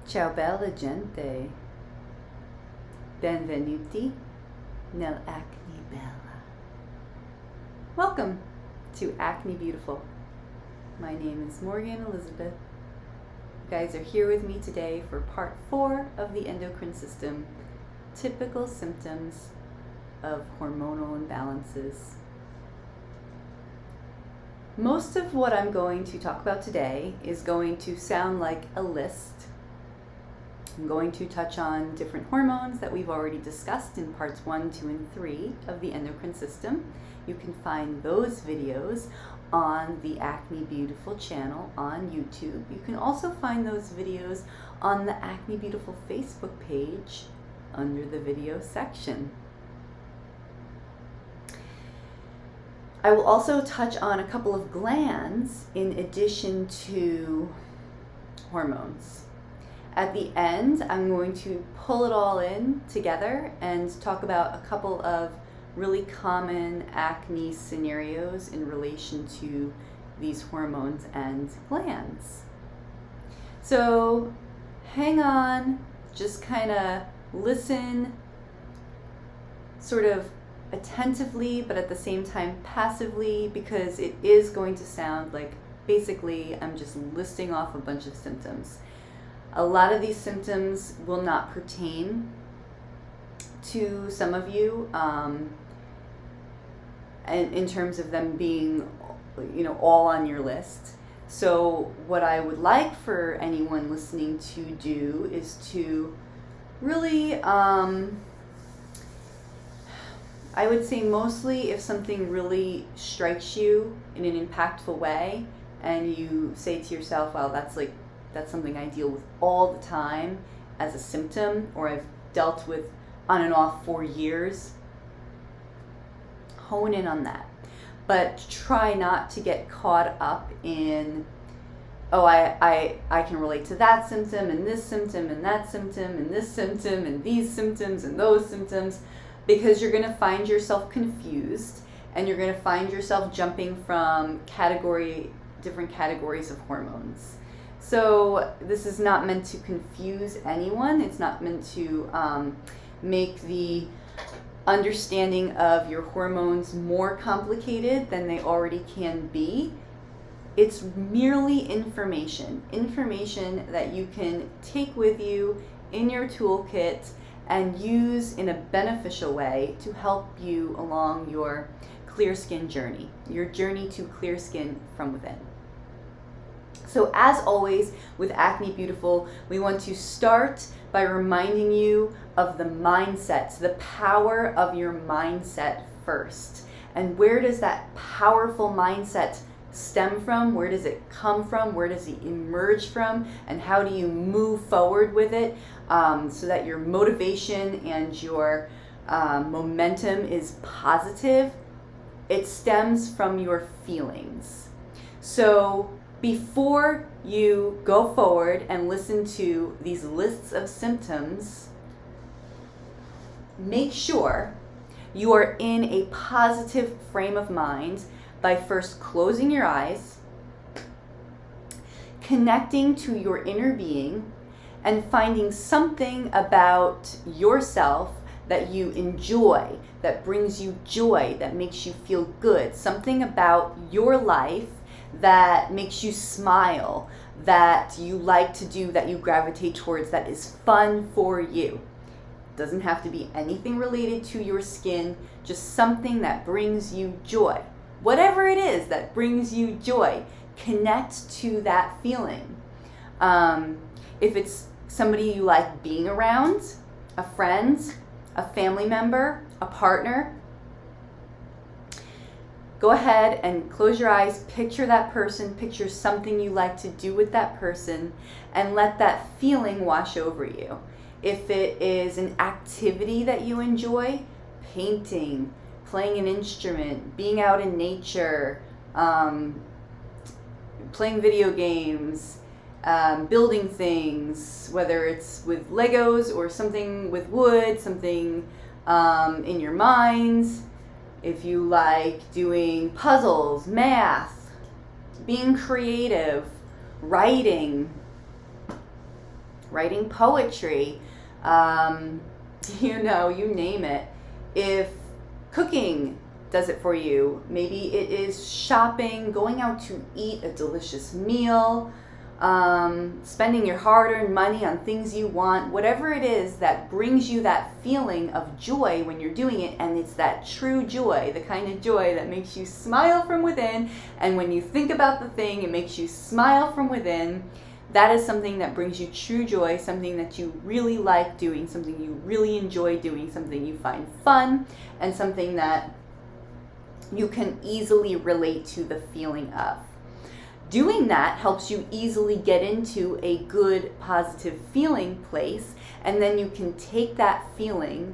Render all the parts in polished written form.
Ciao bella gente, benvenuti nel Acne Bella. Welcome to Acne Beautiful. My name is Morgan Elizabeth. You guys are here with me today for part 4 of the endocrine system, typical symptoms of hormonal imbalances. Most of what I'm going to talk about today is going to sound like a list. I'm going to touch on different hormones that we've already discussed in parts 1, 2, and 3 of the endocrine system. You can find those videos on the Acne Beautiful channel on YouTube. You can also find those videos on the Acne Beautiful Facebook page under the video section. I will also touch on a couple of glands in addition to hormones. At the end, I'm going to pull it all in together and talk about a couple of really common acne scenarios in relation to these hormones and glands. So hang on, just kind of listen sort of attentively, but at the same time passively, because it is going to sound like basically I'm just listing off a bunch of symptoms. A lot of these symptoms will not pertain to some of you, and in terms of them being, all on your list. So what I would like for anyone listening to do is to really, I would say mostly if something really strikes you in an impactful way, and you say to yourself, wow, that's something I deal with all the time as a symptom, or I've dealt with on and off for years. Hone in on that. But try not to get caught up in, I can relate to that symptom and this symptom and that symptom and this symptom and these symptoms and those symptoms, because you're going to find yourself confused and you're going to find yourself jumping from different categories of hormones. So this is not meant to confuse anyone. It's not meant to make the understanding of your hormones more complicated than they already can be. It's merely information that you can take with you in your toolkit and use in a beneficial way to help you along your clear skin journey, your journey to clear skin from within. So as always with Acne Beautiful, we want to start by reminding you of the mindset, the power of your mindset first. And where does that powerful mindset stem from? Where does it come from? Where does it emerge from? And how do you move forward with it so that your motivation and your momentum is positive? It stems from your feelings. So before you go forward and listen to these lists of symptoms, make sure you are in a positive frame of mind by first closing your eyes, connecting to your inner being, and finding something about yourself that you enjoy, that brings you joy, that makes you feel good, something about your life that makes you smile, that you like to do, that you gravitate towards, that is fun for you. Doesn't have to be anything related to your skin, just something that brings you joy. Whatever it is that brings you joy, connect to that feeling. If it's somebody you like being around, a friend, a family member, a partner, go ahead and close your eyes, picture that person, picture something you like to do with that person, and let that feeling wash over you. If it is an activity that you enjoy, painting, playing an instrument, being out in nature, playing video games, building things, whether it's with Legos or something with wood, something in your mind. If you like doing puzzles, math, being creative, writing, writing poetry, you name it. If cooking does it for you, maybe it is shopping, going out to eat a delicious meal, spending your hard-earned money on things you want, whatever it is that brings you that feeling of joy when you're doing it, and it's that true joy, the kind of joy that makes you smile from within, and when you think about the thing, it makes you smile from within. That is something that brings you true joy, something that you really like doing, something you really enjoy doing, something you find fun, and something that you can easily relate to the feeling of. Doing that helps you easily get into a good, positive feeling place, and then you can take that feeling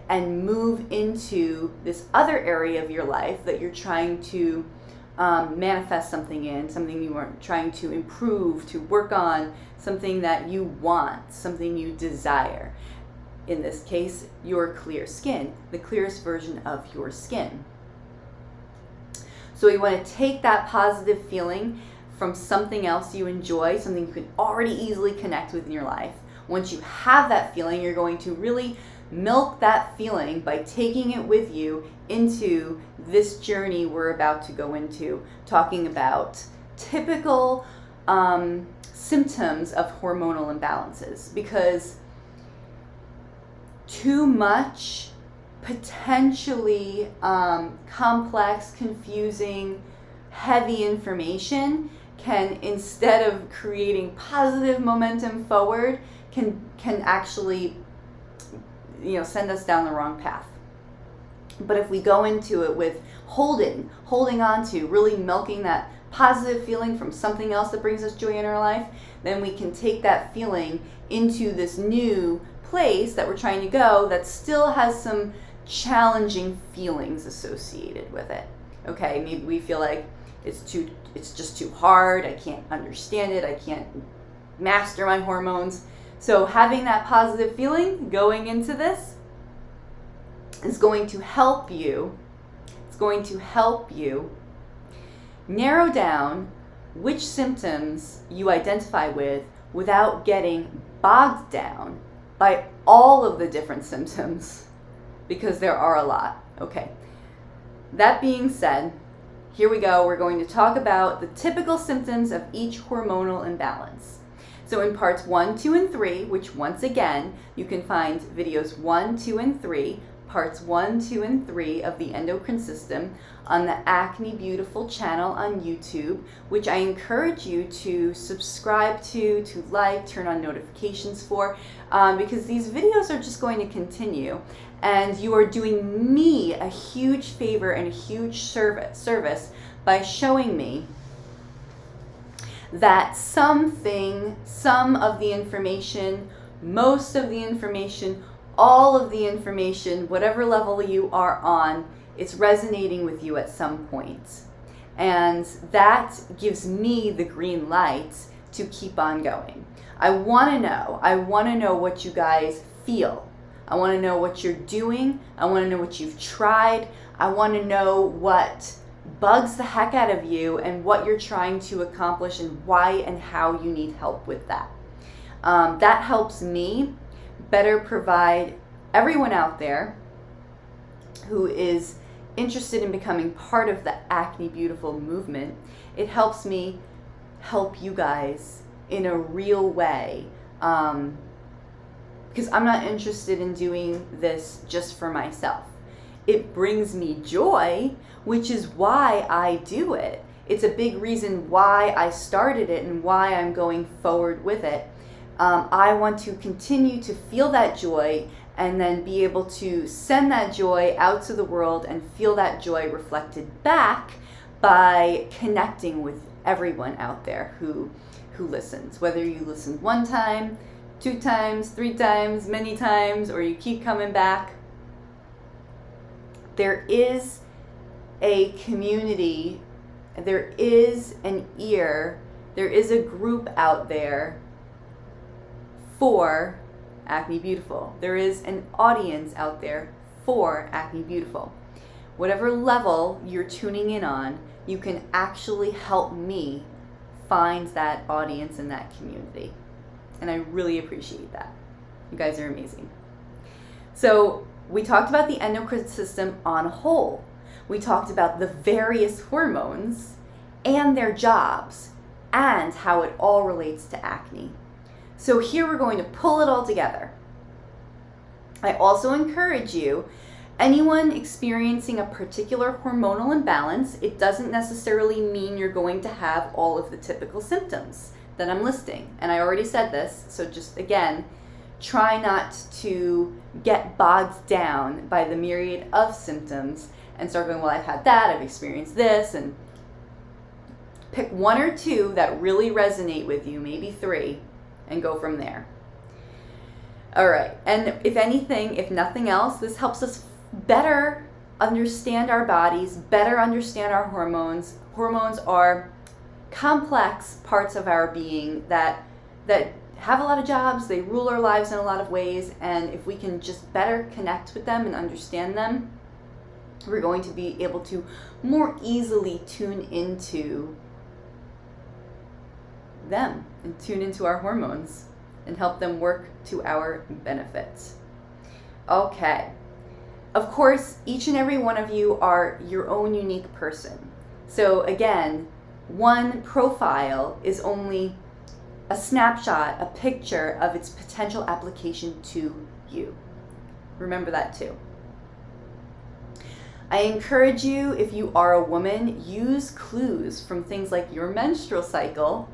and move into this other area of your life that you're trying to manifest something in, something you are trying to improve, to work on, something that you want, something you desire. In this case, your clear skin, the clearest version of your skin. So you want to take that positive feeling from something else you enjoy, something you can already easily connect with in your life. Once you have that feeling, you're going to really milk that feeling by taking it with you into this journey we're about to go into, talking about typical symptoms of hormonal imbalances. Because too much potentially complex, confusing, heavy information can, instead of creating positive momentum forward, can actually send us down the wrong path. But if we go into it with holding on to, really milking that positive feeling from something else that brings us joy in our life, then we can take that feeling into this new place that we're trying to go that still has some challenging feelings associated with it. Okay, maybe we feel like it's just too hard, I can't understand it, I can't master my hormones. So having that positive feeling going into this is going to help you. It's going to help you narrow down which symptoms you identify with without getting bogged down by all of the different symptoms, because there are a lot. Okay. That being said, here we go. We're going to talk about the typical symptoms of each hormonal imbalance. So in parts 1, 2, and 3, which once again, you can find videos 1, 2, and 3, parts 1, 2, and 3 of the endocrine system on the Acne Beautiful channel on YouTube, which I encourage you to subscribe to like, turn on notifications for, because these videos are just going to continue. And you are doing me a huge favor and a huge service by showing me that some of the information, most of the information, all of the information, whatever level you are on, it's resonating with you at some point. And that gives me the green light to keep on going. I want to know what you guys feel. I want to know what you're doing. I want to know what you've tried. I want to know what bugs the heck out of you and what you're trying to accomplish and why and how you need help with that. That helps me better provide everyone out there who is interested in becoming part of the Acne Beautiful movement. It helps me help you guys in a real way, because I'm not interested in doing this just for myself. It brings me joy, which is why I do it. It's a big reason why I started it and why I'm going forward with it. I want to continue to feel that joy and then be able to send that joy out to the world and feel that joy reflected back by connecting with everyone out there who listens. Whether you listen 1 time, 2 times, 3 times, many times, or you keep coming back. There is a community, there is an ear, there is a group out there for Acne Beautiful. There is an audience out there for Acne Beautiful. Whatever level you're tuning in on, you can actually help me find that audience and that community. And I really appreciate that. You guys are amazing. So we talked about the endocrine system on a whole. We talked about the various hormones and their jobs and how it all relates to acne. So here we're going to pull it all together. I also encourage you, anyone experiencing a particular hormonal imbalance, it doesn't necessarily mean you're going to have all of the typical symptoms that I'm listing. And I already said this, so just again, try not to get bogged down by the myriad of symptoms and start going, well, I've had that, I've experienced this, and pick one or two that really resonate with you, maybe three, and go from there. All right, and if anything, if nothing else, this helps us better understand our bodies, better understand our hormones. Hormones are complex parts of our being that have a lot of jobs, they rule our lives in a lot of ways, and if we can just better connect with them and understand them, we're going to be able to more easily tune into them and tune into our hormones and help them work to our benefit. Okay. Of course, each and every one of you are your own unique person. So again, one profile is only a snapshot, a picture of its potential application to you. Remember that too. I encourage you, if you are a woman, use clues from things like your menstrual cycle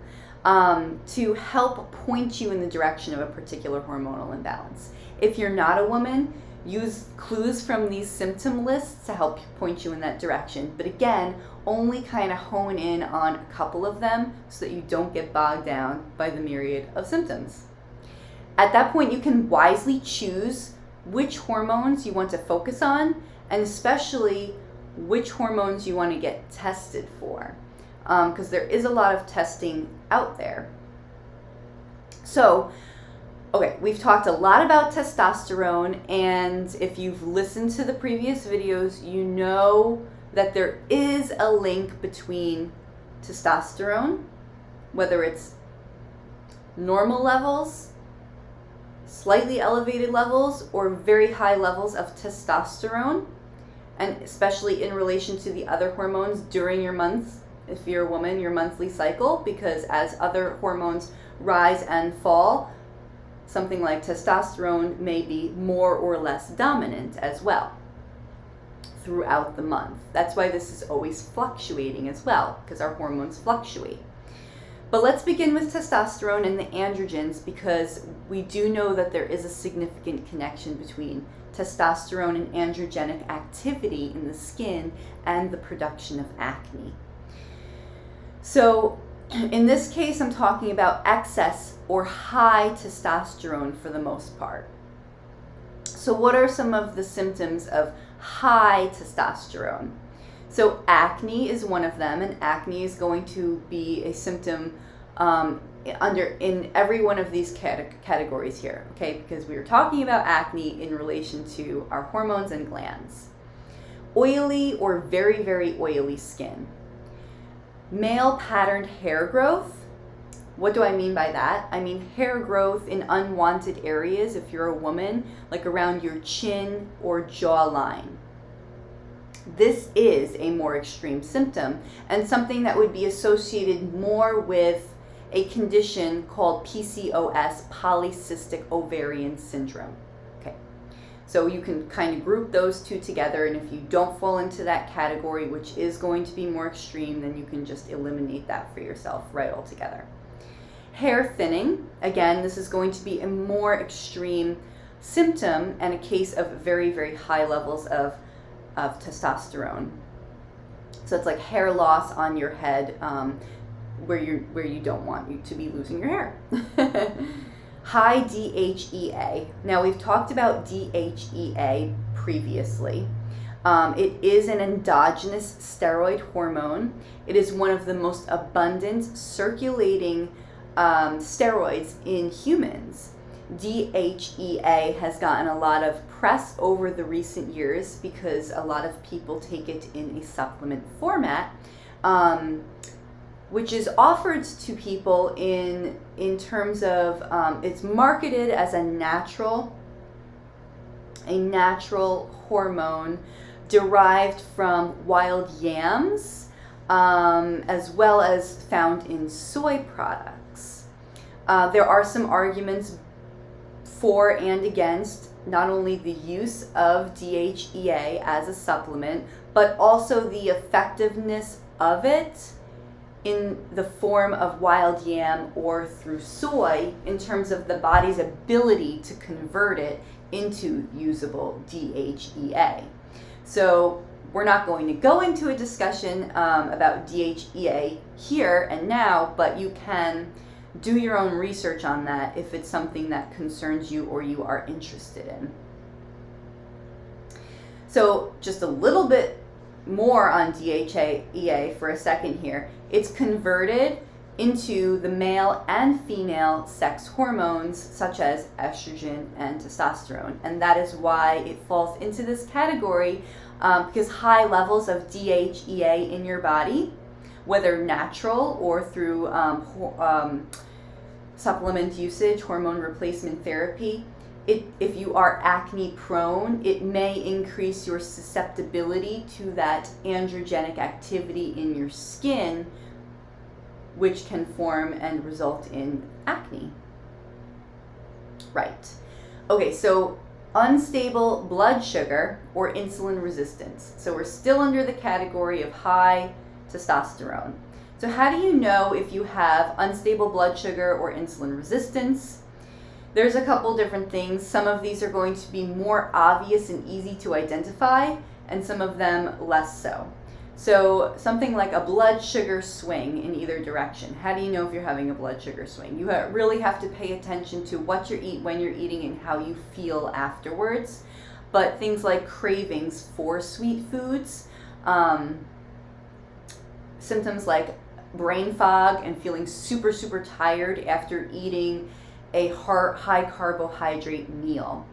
to help point you in the direction of a particular hormonal imbalance. If you're not a woman, use clues from these symptom lists to help point you in that direction. But again, only kind of hone in on a couple of them so that you don't get bogged down by the myriad of symptoms. At that point, you can wisely choose which hormones you want to focus on, and especially which hormones you want to get tested for, because there is a lot of testing out there. So, okay, we've talked a lot about testosterone, and if you've listened to the previous videos, you know that there is a link between testosterone, whether it's normal levels, slightly elevated levels, or very high levels of testosterone, and especially in relation to the other hormones during your month, if you're a woman, your monthly cycle, because as other hormones rise and fall, something like testosterone may be more or less dominant as well throughout the month. That's why this is always fluctuating as well, because our hormones fluctuate. But let's begin with testosterone and the androgens, because we do know that there is a significant connection between testosterone and androgenic activity in the skin and the production of acne. So in this case, I'm talking about excess or high testosterone for the most part. So what are some of the symptoms of high testosterone? So acne is one of them, and acne is going to be a symptom in every one of these categories here, okay? Because we are talking about acne in relation to our hormones and glands. Oily or very, very oily skin. Male patterned hair growth. What do I mean by that? I mean hair growth in unwanted areas if you're a woman, like around your chin or jawline. This is a more extreme symptom and something that would be associated more with a condition called PCOS, polycystic ovarian syndrome. Okay, so you can kind of group those two together, and if you don't fall into that category, which is going to be more extreme, then you can just eliminate that for yourself right altogether. Hair thinning, again, this is going to be a more extreme symptom and a case of very, very high levels of testosterone. So it's like hair loss on your head, where you don't want you to be losing your hair. High DHEA. Now we've talked about DHEA previously. It is an endogenous steroid hormone. It is one of the most abundant circulating steroids in humans. DHEA has gotten a lot of press over the recent years because a lot of people take it in a supplement format. which is offered to people in terms of, it's marketed as a natural hormone derived from wild yams, as well as found in soy products. There are some arguments for and against not only the use of DHEA as a supplement, but also the effectiveness of it in the form of wild yam or through soy in terms of the body's ability to convert it into usable DHEA. So we're not going to go into a discussion about DHEA here and now, but you can do your own research on that if it's something that concerns you or you are interested in. So just a little bit more on DHEA for a second here. It's converted into the male and female sex hormones such as estrogen and testosterone, and that is why it falls into this category, because high levels of DHEA in your body, whether natural or through supplement usage, hormone replacement therapy, if you are acne prone, it may increase your susceptibility to that androgenic activity in your skin, which can form and result in acne. Right. Okay, so unstable blood sugar or insulin resistance. So we're still under the category of high testosterone. So how do you know if you have unstable blood sugar or insulin resistance? There's a couple different things. Some of these are going to be more obvious and easy to identify, and some of them less so. So something like a blood sugar swing in either direction. How do you know if you're having a blood sugar swing? You really have to pay attention to what you eat, when you're eating, and how you feel afterwards. But things like cravings for sweet foods, symptoms like brain fog and feeling super, super tired after eating a high carbohydrate meal.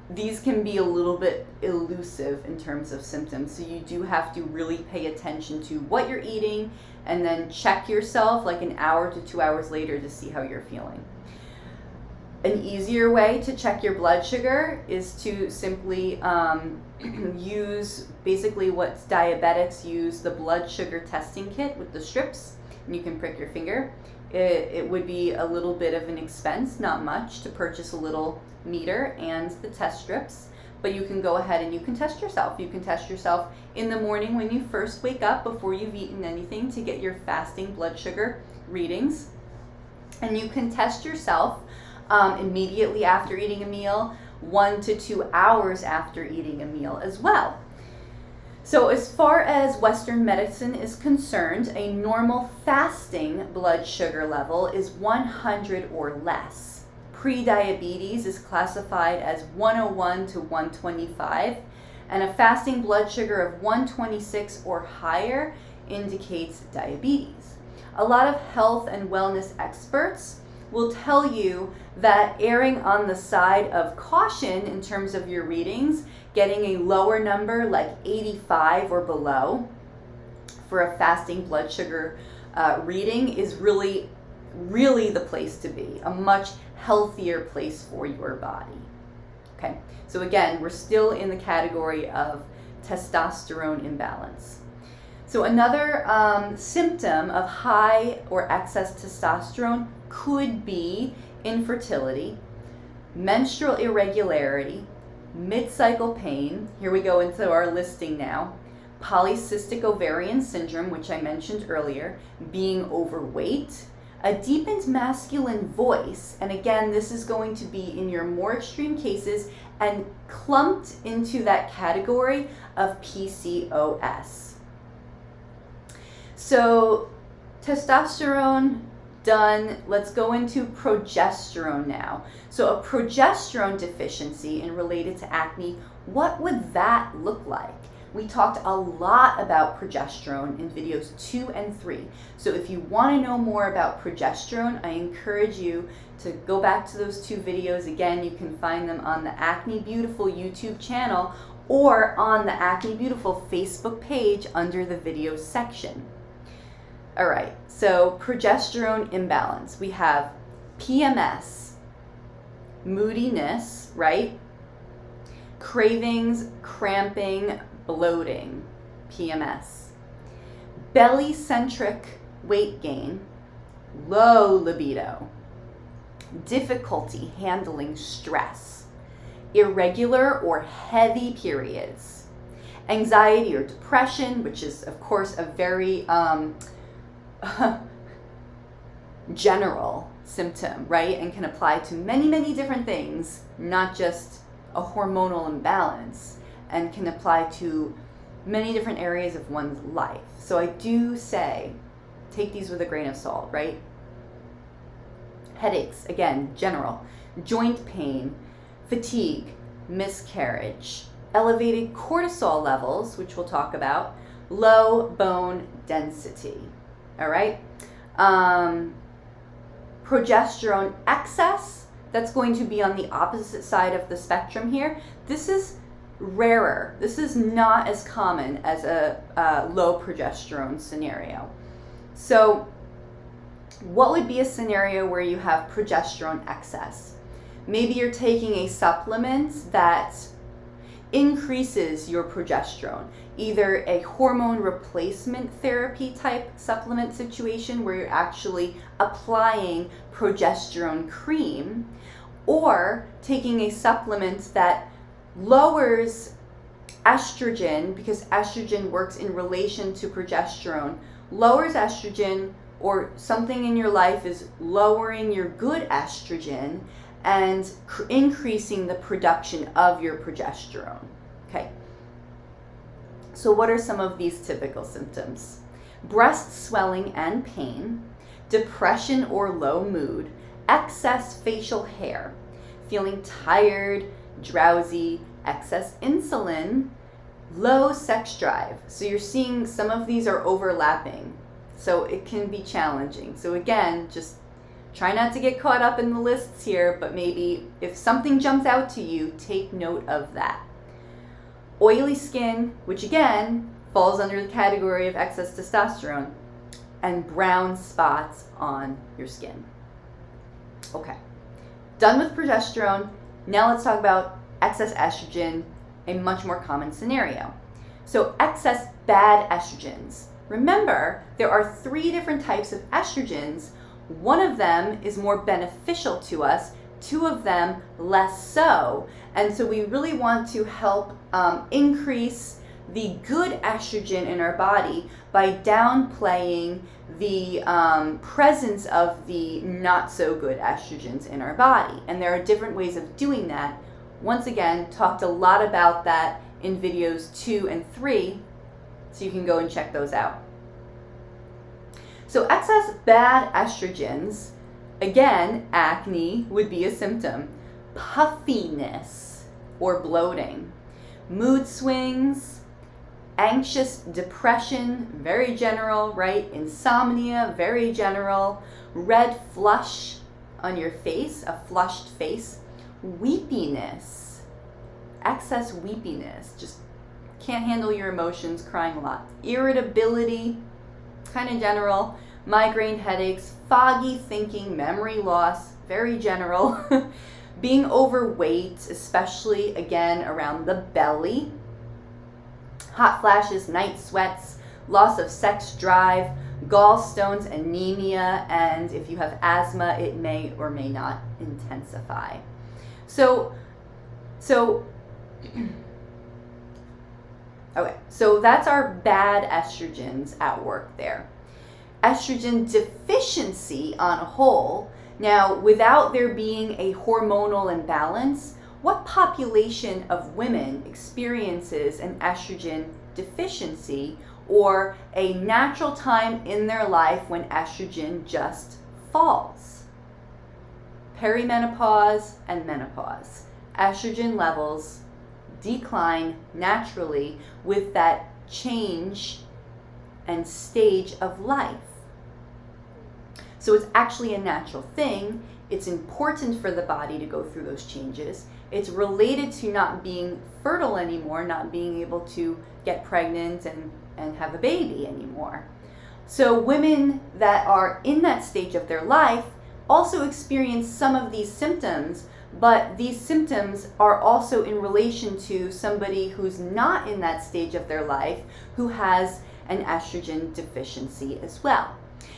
These can be a little bit elusive in terms of symptoms, so you do have to really pay attention to what you're eating and then check yourself like an hour to 2 hours later to see how you're feeling. An easier way to check your blood sugar is to simply use basically what diabetics use, the blood sugar testing kit with the strips, and you can prick your finger. It would be a little bit of an expense, not much, to purchase a little meter and the test strips, but you can go ahead and you can test yourself. You can test yourself in the morning when you first wake up before you've eaten anything to get your fasting blood sugar readings, and you can test yourself immediately after eating a meal, 1 to 2 hours after eating a meal as well. So as far as Western medicine is concerned, a normal fasting blood sugar level is 100 or less. Pre-diabetes is classified as 101 to 125, and a fasting blood sugar of 126 or higher indicates diabetes. A lot of health and wellness experts will tell you that erring on the side of caution in terms of your readings, getting a lower number like 85 or below for a fasting blood sugar reading is really, really the place to be, a much healthier place for your body. Okay, so again, we're still in the category of testosterone imbalance. So another symptom of high or excess testosterone could be infertility, menstrual irregularity, mid-cycle pain, here we go into our listing now, polycystic ovarian syndrome, which I mentioned earlier, being overweight, a deepened masculine voice, and again, this is going to be in your more extreme cases and clumped into that category of PCOS. So testosterone done, let's go into progesterone now. So a progesterone deficiency and related to acne, what would that look like? We talked a lot about progesterone in videos 2 and 3. So if you want to know more about progesterone, I encourage you to go back to those 2 videos. Again, you can find them on the Acne Beautiful YouTube channel or on the Acne Beautiful Facebook page under the videos section. All right, so progesterone imbalance. We have PMS, moodiness, right? Cravings, cramping, bloating, PMS. Belly-centric weight gain, low libido. Difficulty handling stress. Irregular or heavy periods. Anxiety or depression, which is, of course, a very general symptom, right? And can apply to many, many different things, not just a hormonal imbalance, and can apply to many different areas of one's life. So I do say, take these with a grain of salt, right? Headaches, again, general. Joint pain, fatigue, miscarriage, elevated cortisol levels, which we'll talk about, low bone density, all right? Progesterone excess, that's going to be on the opposite side of the spectrum here. This is rarer. This is not as common as a low progesterone scenario. So what would be a scenario where you have progesterone excess? Maybe you're taking a supplement that increases your progesterone, either a hormone replacement therapy type supplement situation where you're actually applying progesterone cream, or taking a supplement that lowers estrogen, because estrogen works in relation to progesterone, lowers estrogen, or something in your life is lowering your good estrogen and increasing the production of your progesterone. Okay. So what are some of these typical symptoms? Breast swelling and pain, depression or low mood, excess facial hair, feeling tired, drowsy, excess insulin, low sex drive. So you're seeing some of these are overlapping. So it can be challenging. So again, just try not to get caught up in the lists here, but maybe if something jumps out to you, take note of that. Oily skin, which again falls under the category of excess testosterone, and brown spots on your skin. Okay, done with progesterone. Now let's talk about excess estrogen, a much more common scenario. So excess bad estrogens. Remember, there are 3 different types of estrogens. One of them is more beneficial to us, 2 of them less so. And so we really want to help increase the good estrogen in our body by downplaying the presence of the not so good estrogens in our body. And there are different ways of doing that. Once again, talked a lot about that in videos 2 and 3, so you can go and check those out. So excess bad estrogens, again, acne would be a symptom. Puffiness or bloating. Mood swings, anxious depression, very general, right? Insomnia, very general. Red flush on your face, a flushed face. Weepiness, excess weepiness, just can't handle your emotions, crying a lot. Irritability, kind of general. Migraine headaches, foggy thinking, memory loss, very general. Being overweight, especially again around the belly. Hot flashes, night sweats, loss of sex drive, gallstones, anemia, and if you have asthma, it may or may not intensify. Okay, so that's our bad estrogens at work there. Estrogen deficiency on a whole. Now, without there being a hormonal imbalance, what population of women experiences an estrogen deficiency or a natural time in their life when estrogen just falls? Perimenopause and menopause. Estrogen levels decline naturally with that change and stage of life. So it's actually a natural thing. It's important for the body to go through those changes. It's related to not being fertile anymore, not being able to get pregnant and have a baby anymore. So women that are in that stage of their life also experience some of these symptoms, but these symptoms are also in relation to somebody who's not in that stage of their life who has an estrogen deficiency as well.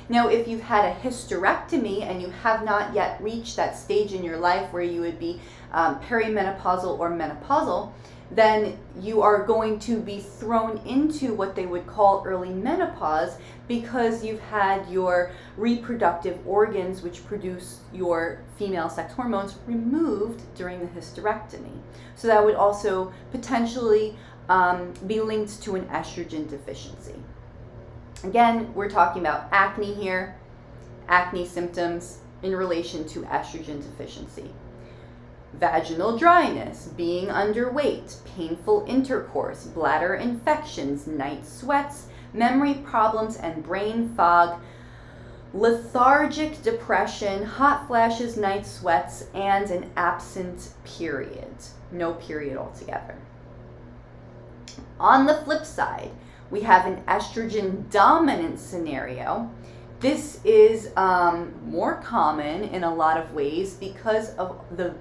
Now, if you've had a hysterectomy and you have not yet reached that stage in your life where you would be perimenopausal or menopausal, then you are going to be thrown into what they would call early menopause because you've had your reproductive organs, which produce your female sex hormones, removed during the hysterectomy. So that would also potentially be linked to an estrogen deficiency. Again, we're talking about acne here, acne symptoms in relation to estrogen deficiency. Vaginal dryness, being underweight, painful intercourse, bladder infections, night sweats, memory problems and brain fog, lethargic depression, hot flashes, night sweats, and an absent period. No period altogether. On the flip side, we have an estrogen dominant scenario. This is more common in a lot of ways because of the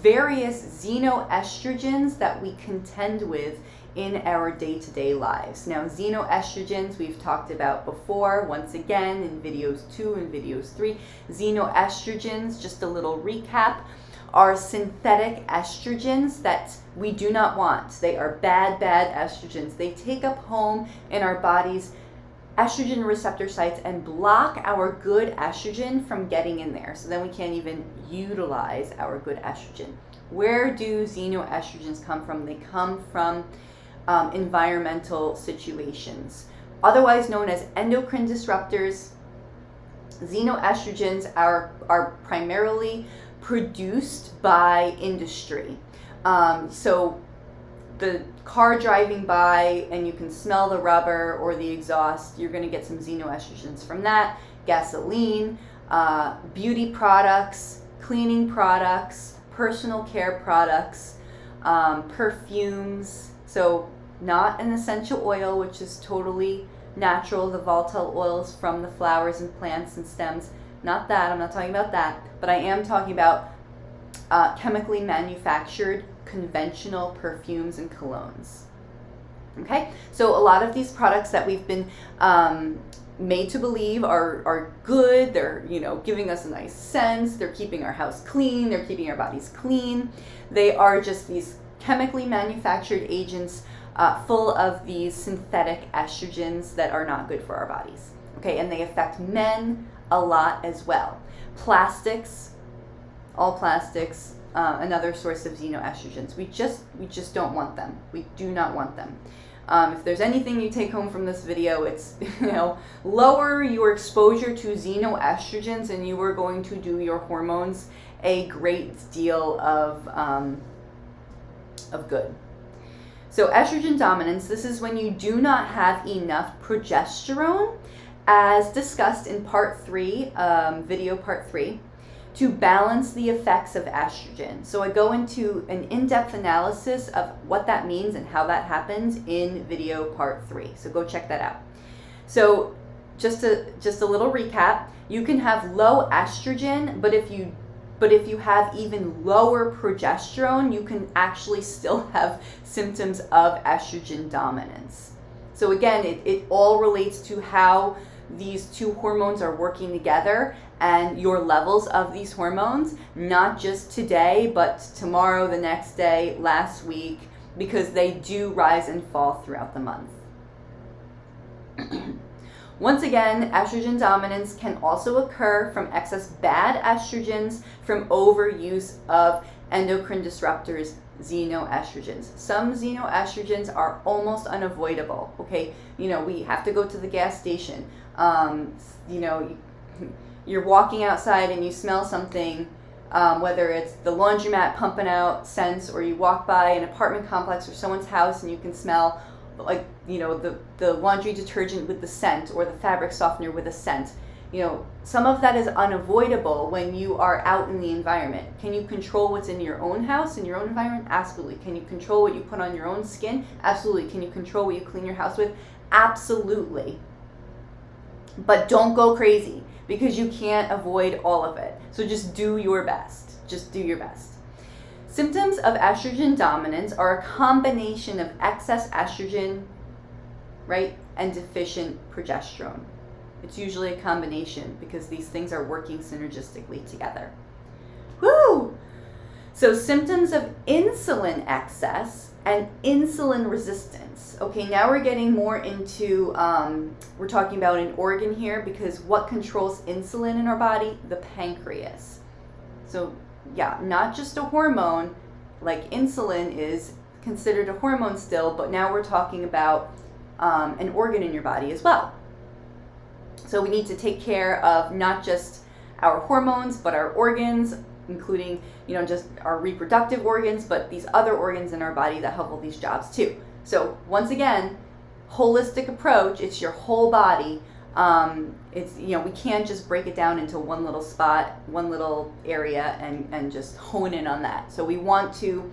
various xeno-estrogens that we contend with in our day-to-day lives. Now, xeno-estrogens we've talked about before, once again in videos 2 and videos 3. Xeno-estrogens, just a little recap, are synthetic estrogens that we do not want. They are bad estrogens. They take up home in our body's estrogen receptor sites and block our good estrogen from getting in there. So then we can't even utilize our good estrogen. Where do xenoestrogens come from? They come from environmental situations, otherwise known as endocrine disruptors. Xenoestrogens are primarily produced by industry. So the car driving by and you can smell the rubber or the exhaust, you're going to get some xenoestrogens from that. Gasoline, beauty products, cleaning products, personal care products, perfumes. So not an essential oil, which is totally natural, the volatile oils from the flowers and plants and stems. Not that, I'm not talking about that, but I am talking about chemically manufactured conventional perfumes and colognes. Okay, so a lot of these products that we've been made to believe are good, they're giving us a nice sense, they're keeping our house clean, they're keeping our bodies clean. They are just these chemically manufactured agents full of these synthetic estrogens that are not good for our bodies. Okay, and they affect men a lot as well. Plastics, all plastics, another source of xenoestrogens. We just don't want them. We do not want them. If there's anything you take home from this video, it's lower your exposure to xenoestrogens and you are going to do your hormones a great deal of good. So estrogen dominance, this is when you do not have enough progesterone, as discussed in part 3, video part 3, to balance the effects of estrogen. So I go into an in-depth analysis of what that means and how that happens in video part 3. So go check that out. So just a little recap, you can have low estrogen, but if you have even lower progesterone, you can actually still have symptoms of estrogen dominance. So again, it all relates to how these two hormones are working together and your levels of these hormones, not just today, but tomorrow, the next day, last week, because they do rise and fall throughout the month. Once again, estrogen dominance can also occur from excess bad estrogens from overuse of endocrine disruptors, xenoestrogens. Some xenoestrogens are almost unavoidable. Okay, we have to go to the gas station. You're walking outside and you smell something, whether it's the laundromat pumping out scents, or you walk by an apartment complex or someone's house and you can smell the laundry detergent with the scent or the fabric softener with a scent. Some of that is unavoidable when you are out in the environment. Can you control what's in your own house, in your own environment? Absolutely. Can you control what you put on your own skin? Absolutely. Can you control what you clean your house with? Absolutely. But don't go crazy because you can't avoid all of it. So just do your best. Just do your best. Symptoms of estrogen dominance are a combination of excess estrogen, right, and deficient progesterone. It's usually a combination because these things are working synergistically together. Woo! So symptoms of insulin excess and insulin resistance. Okay, now we're getting more into, we're talking about an organ here because what controls insulin in our body? The pancreas. So yeah, not just a hormone, like insulin is considered a hormone still, but now we're talking about an organ in your body as well. So we need to take care of not just our hormones, but our organs, including, just our reproductive organs, but these other organs in our body that have all these jobs too. So once again, holistic approach, it's your whole body. It's, we can't just break it down into one little spot, one little area and just hone in on that. So we want to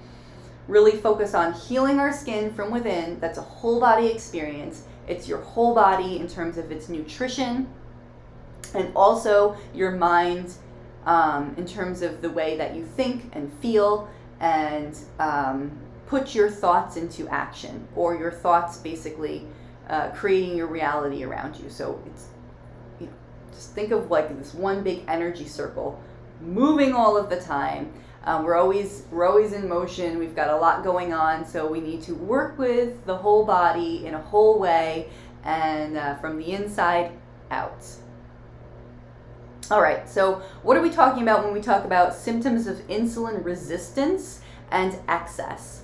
really focus on healing our skin from within. That's a whole body experience. It's your whole body in terms of its nutrition and also your mind in terms of the way that you think and feel and put your thoughts into action, or your thoughts basically creating your reality around you. So it's, just think of like this one big energy circle moving all of the time. We're always in motion. We've got a lot going on, so we need to work with the whole body in a whole way and from the inside out. All right, so what are we talking about when we talk about symptoms of insulin resistance and excess?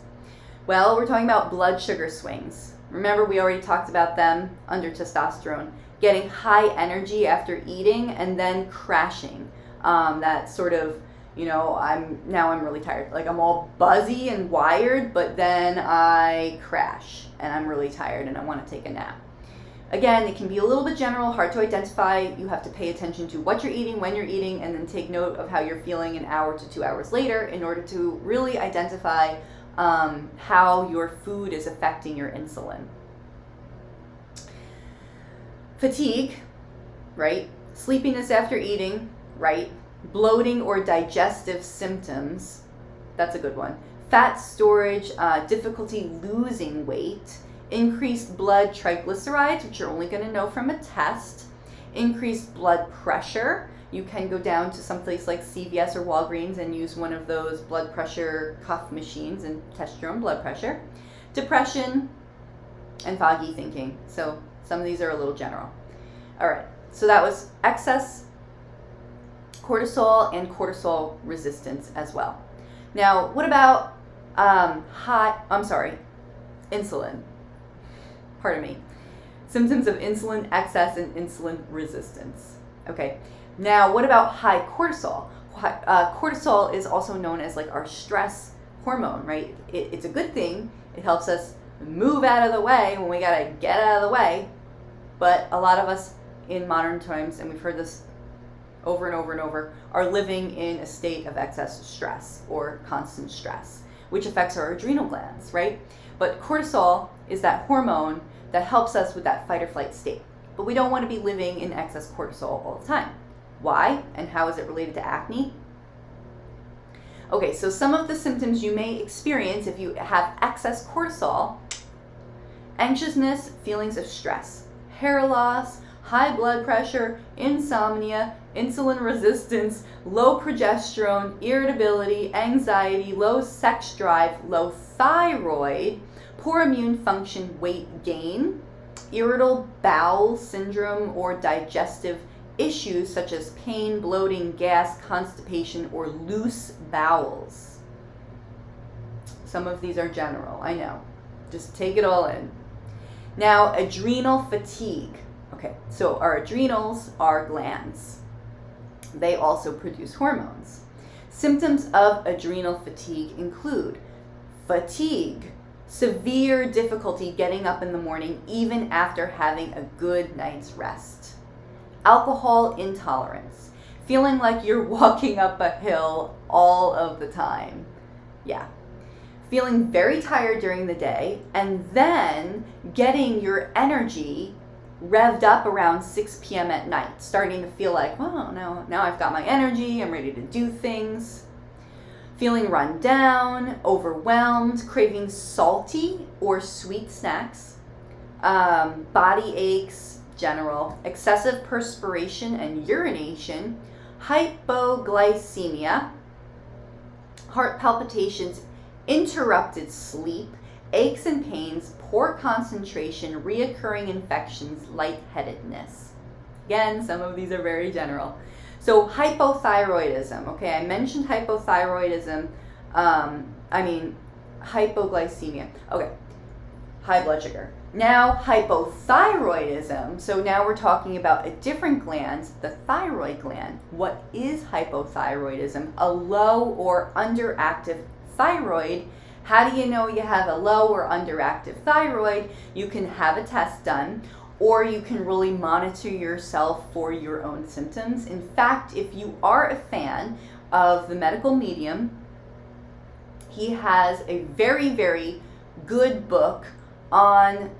Well, we're talking about blood sugar swings. Remember, we already talked about them under testosterone. Getting high energy after eating and then crashing. That sort of, I'm really tired. Like I'm all buzzy and wired, but then I crash and I'm really tired and I want to take a nap. Again, it can be a little bit general, hard to identify. You have to pay attention to what you're eating, when you're eating, and then take note of how you're feeling an hour to 2 hours later in order to really identify how your food is affecting your insulin. Fatigue, right? Sleepiness after eating, right? Bloating or digestive symptoms, that's a good one. Fat storage, difficulty losing weight, increased blood triglycerides, which you're only going to know from a test, increased blood pressure. You can go down to some place like CVS or Walgreens and use one of those blood pressure cuff machines and test your own blood pressure. Depression and foggy thinking. So some of these are a little general. All right, so that was excess cortisol and cortisol resistance as well. Now, what about insulin? Pardon me. Symptoms of insulin excess and insulin resistance. Okay, now what about high cortisol? Cortisol is also known as like our stress hormone, right? It's a good thing. It helps us move out of the way when we gotta get out of the way. But a lot of us in modern times, and we've heard this over and over and over, are living in a state of excess stress or constant stress, which affects our adrenal glands, right? But cortisol is that hormone that helps us with that fight or flight state. But we don't want to be living in excess cortisol all the time. Why? And how is it related to acne? Okay, so some of the symptoms you may experience if you have excess cortisol: anxiousness, feelings of stress, hair loss, high blood pressure, insomnia, insulin resistance, low progesterone, irritability, anxiety, low sex drive, low thyroid, poor immune function, weight gain, irritable bowel syndrome, or digestive issues such as pain, bloating, gas, constipation, or loose bowels. Some of these are general, I know. Just take it all in. Now, adrenal fatigue. Okay, so our adrenals are glands. They also produce hormones. Symptoms of adrenal fatigue include fatigue, severe difficulty getting up in the morning even after having a good night's rest, alcohol intolerance, feeling like you're walking up a hill all of the time. Yeah. Feeling very tired during the day and then getting your energy revved up around 6 p.m. at night, starting to feel like, well, now I've got my energy, I'm ready to do things. Feeling run down, overwhelmed, craving salty or sweet snacks, body aches, general, excessive perspiration and urination, hypoglycemia, heart palpitations, interrupted sleep, aches and pains, poor concentration, reoccurring infections, lightheadedness. Again, some of these are very general. So hypothyroidism, okay, I mentioned hypothyroidism, hypoglycemia, okay, high blood sugar. Now hypothyroidism, so now we're talking about a different gland, the thyroid gland. What is hypothyroidism? A low or underactive thyroid. How do you know you have a low or underactive thyroid? You can have a test done, or you can really monitor yourself for your own symptoms. In fact, if you are a fan of the medical medium, he has a very, very good book on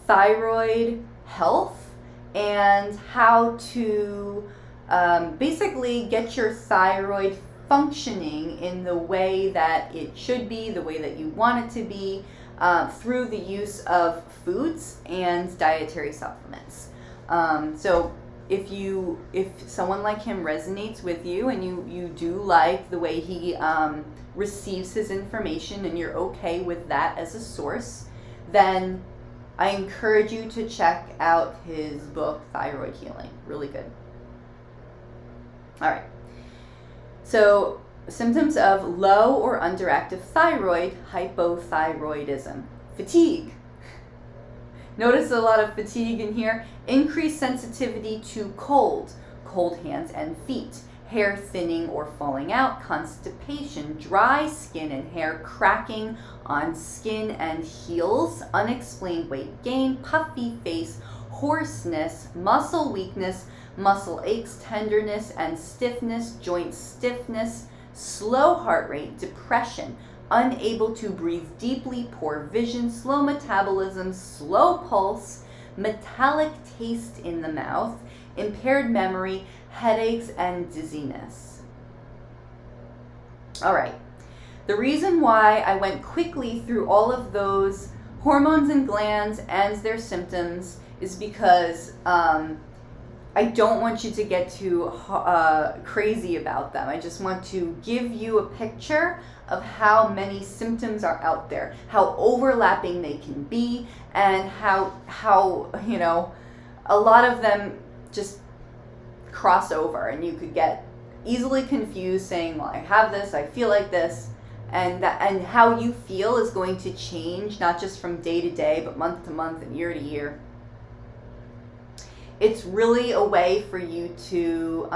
thyroid health and how to basically get your thyroid functioning in the way that it should be, the way that you want it to be, through the use of foods and dietary supplements. So if someone like him resonates with you and you do like the way he receives his information and you're okay with that as a source, then I encourage you to check out his book, Thyroid Healing. Really good. All right. So, symptoms of low or underactive thyroid, hypothyroidism. Fatigue. Notice a lot of fatigue in here. Increased sensitivity to cold hands and feet, hair thinning or falling out, constipation, dry skin and hair, cracking on skin and heels, unexplained weight gain, puffy face, hoarseness, muscle weakness, muscle aches, tenderness and stiffness, joint stiffness, slow heart rate, depression, unable to breathe deeply, poor vision, slow metabolism, slow pulse, metallic taste in the mouth, impaired memory, headaches, and dizziness. All right. The reason why I went quickly through all of those hormones and glands and their symptoms is because I don't want you to get too crazy about them. I just want to give you a picture of how many symptoms are out there, how overlapping they can be, and how a lot of them just cross over, and you could get easily confused saying, well, I have this, I feel like this, and how you feel is going to change, not just from day to day, but month to month and year to year. It's really a way for you to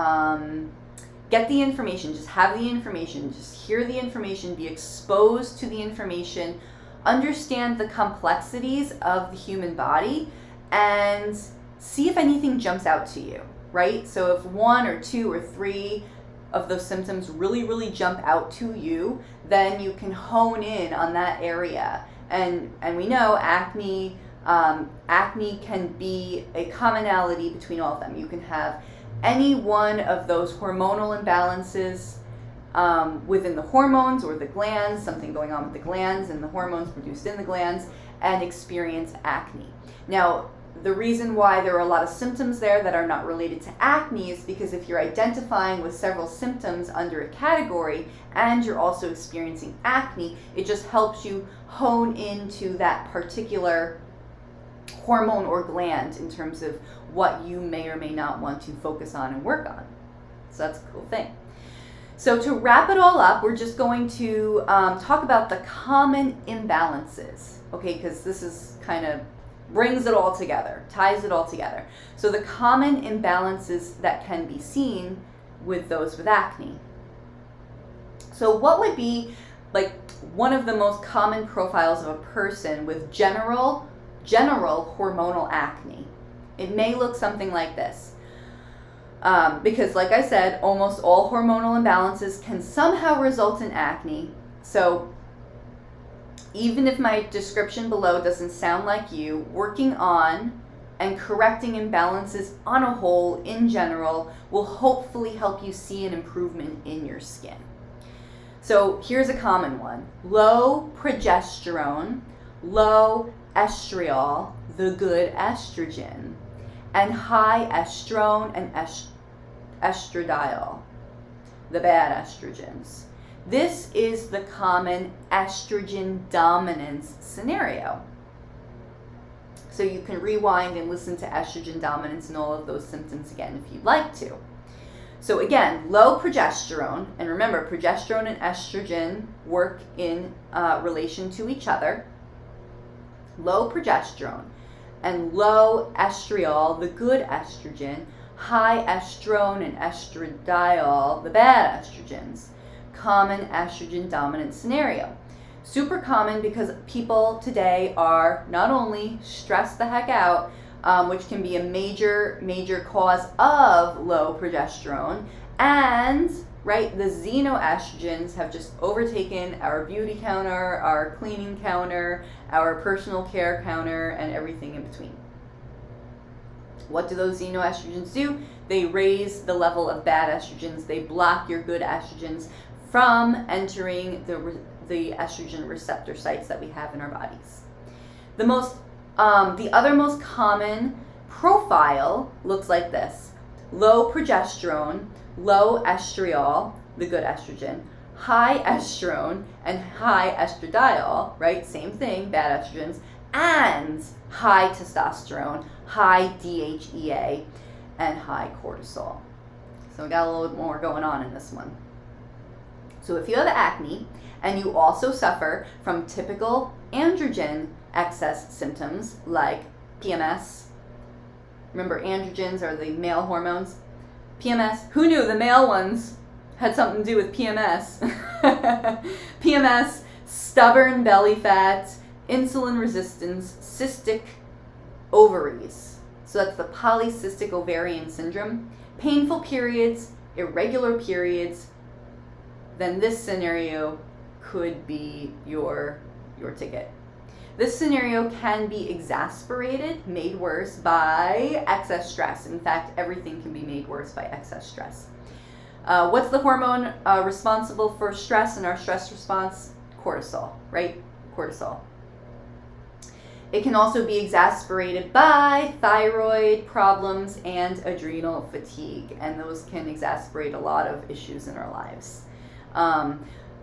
get the information, just have the information, just hear the information, be exposed to the information, understand the complexities of the human body, and see if anything jumps out to you, right? So if 1 or 2 or 3 of those symptoms really, really jump out to you, then you can hone in on that area. And we know acne can be a commonality between all of them. You can have any one of those hormonal imbalances within the hormones or the glands, something going on with the glands and the hormones produced in the glands, and experience acne. Now, the reason why there are a lot of symptoms there that are not related to acne is because if you're identifying with several symptoms under a category and you're also experiencing acne, it just helps you hone into that particular hormone or gland in terms of what you may or may not want to focus on and work on. So that's a cool thing. So to wrap it all up, we're just going to talk about the common imbalances, okay, because this is kind of brings it all together, ties it all together. So the common imbalances that can be seen with those with acne. So what would be like one of the most common profiles of a person with general hormonal acne? It may look something like this. Because like I said, almost all hormonal imbalances can somehow result in acne. So even if my description below doesn't sound like you, working on and correcting imbalances on a whole in general will hopefully help you see an improvement in your skin. So here's a common one: low progesterone, low estriol, the good estrogen, and high estrone and estradiol, the bad estrogens. This is the common estrogen dominance scenario. So you can rewind and listen to estrogen dominance and all of those symptoms again if you'd like to. So again, low progesterone, and remember, progesterone and estrogen work in relation to each other. Low progesterone and low estriol, the good estrogen, high estrone and estradiol, the bad estrogens. Common estrogen dominant scenario. Super common because people today are not only stressed the heck out, which can be a major cause of low progesterone, and right, the xeno-estrogens have just overtaken our beauty counter, our cleaning counter, our personal care counter, and everything in between. What do those xeno-estrogens do? They raise the level of bad estrogens. They block your good estrogens from entering the estrogen receptor sites that we have in our bodies. The other most common profile looks like this: low progesterone, low estriol, the good estrogen, high estrone and high estradiol, right? Same thing, bad estrogens, and high testosterone, high DHEA, and high cortisol. So we got a little bit more going on in this one. So if you have acne and you also suffer from typical androgen excess symptoms like PMS, remember androgens are the male hormones, PMS, who knew the male ones had something to do with PMS? PMS, stubborn belly fat, insulin resistance, cystic ovaries. So that's the polycystic ovarian syndrome, painful periods, irregular periods, then this scenario could be your ticket. This scenario can be exasperated, made worse by excess stress. In fact, everything can be made worse by excess stress. What's the hormone responsible for stress and our stress response? Cortisol, right? Cortisol. It can also be exasperated by thyroid problems and adrenal fatigue, and those can exacerbate a lot of issues in our lives.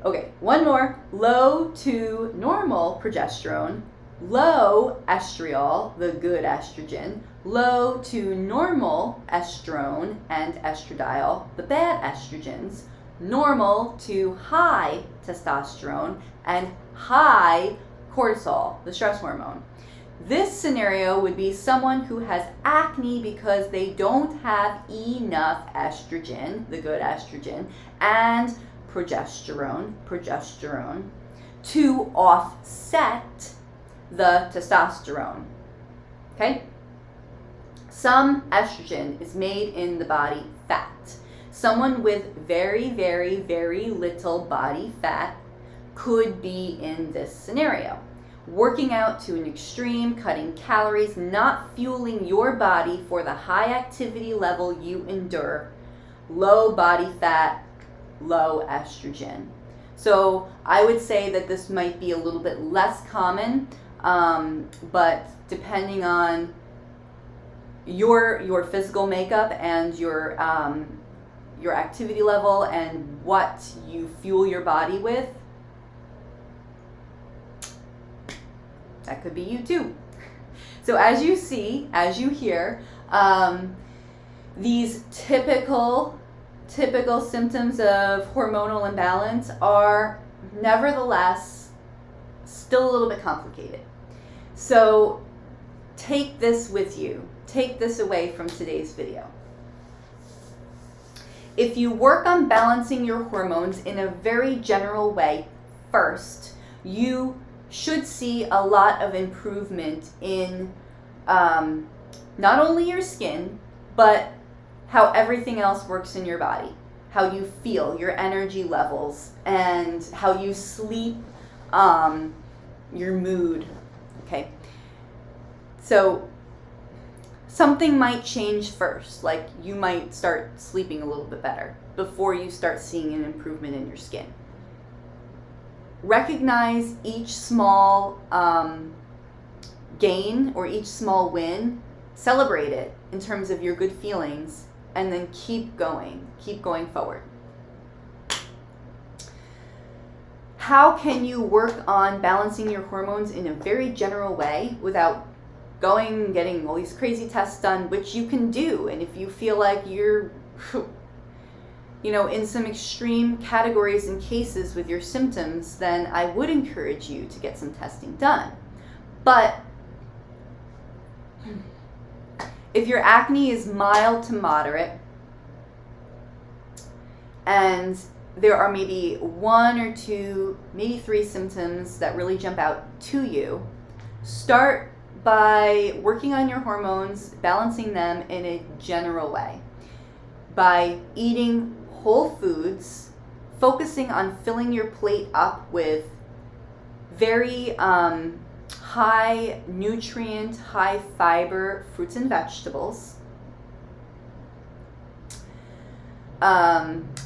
Okay, one more. Low to normal progesterone, low estriol, the good estrogen, low to normal estrone and estradiol, the bad estrogens, normal to high testosterone, and high cortisol, the stress hormone. This scenario would be someone who has acne because they don't have enough estrogen, the good estrogen, and progesterone, to offset the testosterone. Okay? Some estrogen is made in the body fat. Someone with very, very, very little body fat could be in this scenario. Working out to an extreme, cutting calories, not fueling your body for the high activity level you endure, low body fat, low estrogen. So I would say that this might be a little bit less common, but depending on your physical makeup and your activity level and what you fuel your body with, that could be you too. So as you see, as you hear, these typical symptoms of hormonal imbalance are nevertheless still a little bit complicated. So take this with you. Take this away from today's video. If you work on balancing your hormones in a very general way first, you should see a lot of improvement in not only your skin, but how everything else works in your body, how you feel, your energy levels, and how you sleep, your mood, okay? So something might change first. Like you might start sleeping a little bit better before you start seeing an improvement in your skin. Recognize each small gain or each small win. Celebrate it in terms of your good feelings, and then keep going forward. How can you work on balancing your hormones in a very general way without going and getting all these crazy tests done, which you can do? And if you feel like you're in some extreme categories and cases with your symptoms, then I would encourage you to get some testing done. But if your acne is mild to moderate, and there are maybe 1 or 2, maybe 3 symptoms that really jump out to you, start by working on your hormones, balancing them in a general way. By eating whole foods, focusing on filling your plate up with very high nutrient, high fiber fruits and vegetables.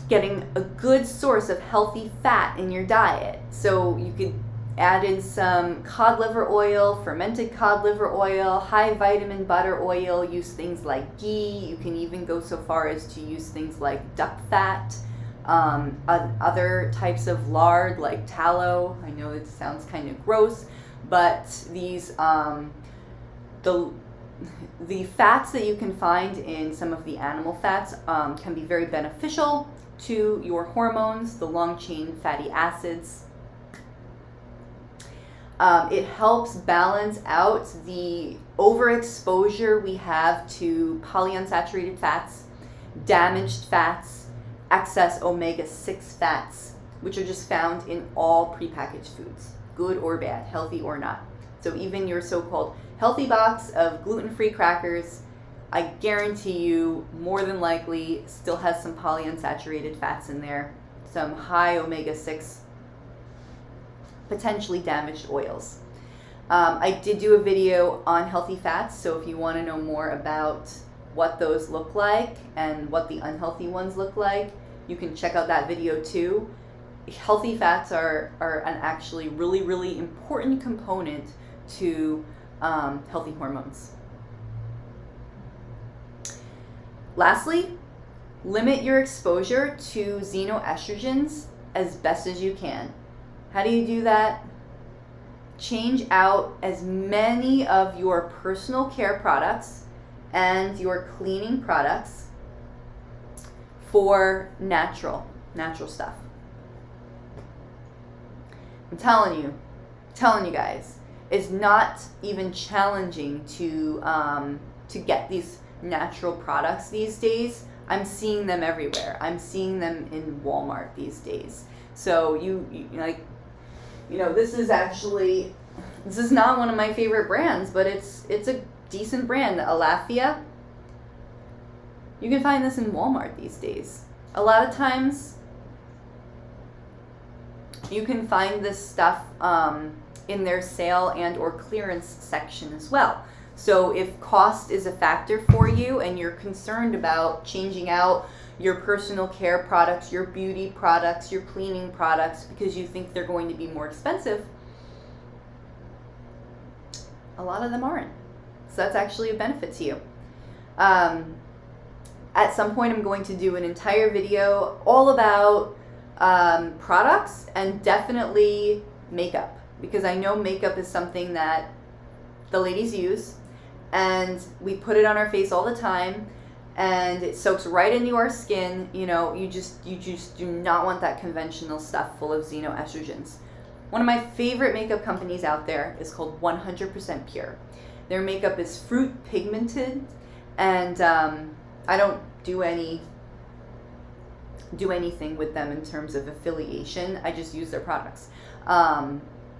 Getting a good source of healthy fat in your diet. So you could add in some cod liver oil, fermented cod liver oil, high vitamin butter oil, use things like ghee. You can even go so far as to use things like duck fat, other types of lard like tallow. I know it sounds kind of gross, but these the fats that you can find in some of the animal fats can be very beneficial to your hormones, the long chain fatty acids. It helps balance out the overexposure we have to polyunsaturated fats, damaged fats, excess omega-6 fats, which are just found in all prepackaged foods, good or bad, healthy or not. So even your so-called healthy box of gluten-free crackers, I guarantee you more than likely still has some polyunsaturated fats in there, some high omega-6, potentially damaged oils. I did do a video on healthy fats, so if you want to know more about what those look like and what the unhealthy ones look like, you can check out that video too. Healthy fats are an actually really, really important component to healthy hormones. Lastly, limit your exposure to xeno-estrogens as best as you can. How do you do that? Change out as many of your personal care products and your cleaning products for natural stuff. I'm telling you guys, it's not even challenging to get these natural products these days. I'm seeing them everywhere. I'm seeing them in Walmart these days. So this is not one of my favorite brands, but it's a decent brand, Alafia. You can find this in Walmart these days. A lot of times you can find this stuff in their sale and or clearance section as well. So if cost is a factor for you and you're concerned about changing out your personal care products, your beauty products, your cleaning products because you think they're going to be more expensive, a lot of them aren't. So that's actually a benefit to you. At some point I'm going to do an entire video all about products and definitely makeup, because I know makeup is something that the ladies use and we put it on our face all the time and it soaks right into our skin. You just do not want that conventional stuff full of xeno-estrogens. One of my favorite makeup companies out there is called 100% Pure. Their makeup is fruit pigmented, and I don't do anything with them in terms of affiliation. I just use their products.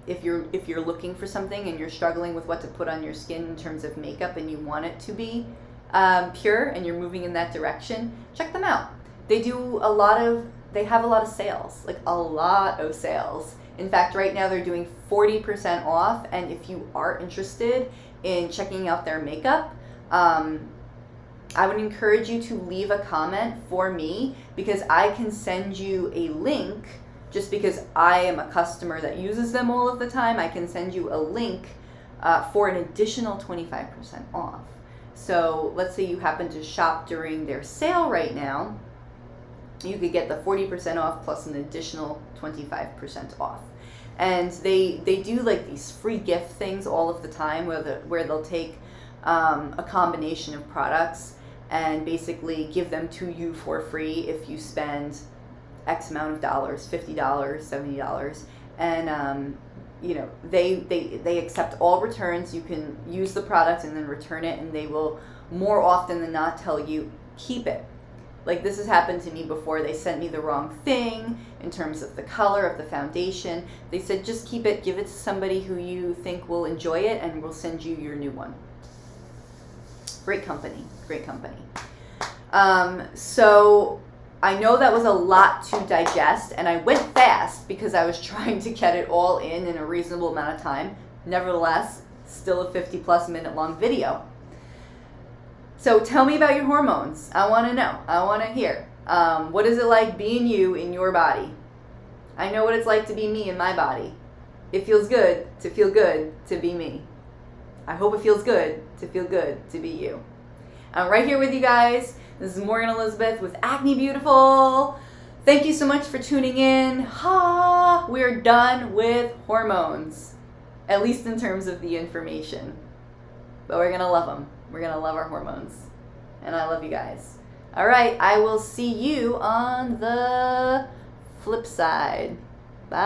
If you're looking for something and you're struggling with what to put on your skin in terms of makeup and you want it to be pure and you're moving in that direction, check them out. They have a lot of sales, like a lot of sales. In fact, right now they're doing 40% off, and if you are interested in checking out their makeup, I would encourage you to leave a comment for me, because I can send you a link. Just because I am a customer that uses them all of the time, I can send you a link for an additional 25% off. So let's say you happen to shop during their sale right now, you could get the 40% off plus an additional 25% off. And they do like these free gift things all of the time, where they'll take a combination of products and basically give them to you for free if you spend X amount of dollars, $50, $70, and they accept all returns. You can use the product and then return it, and they will more often than not tell you, keep it. Like, this has happened to me before. They sent me the wrong thing in terms of the color of the foundation. They said, just keep it, give it to somebody who you think will enjoy it, and we'll send you your new one. Great company, great company. So I know that was a lot to digest, and I went fast because I was trying to get it all in a reasonable amount of time. Nevertheless, still a 50+ minute long video. So tell me about your hormones. I want to know. I want to hear. What is it like being you in your body? I know what it's like to be me in my body. It feels good to feel good to be me. I hope it feels good to feel good to be you. I'm right here with you guys. This is Morgan Elizabeth with Acne Beautiful. Thank you so much for tuning in. We're done with hormones, at least in terms of the information. But we're going to love them. We're going to love our hormones. And I love you guys. All right, I will see you on the flip side. Bye.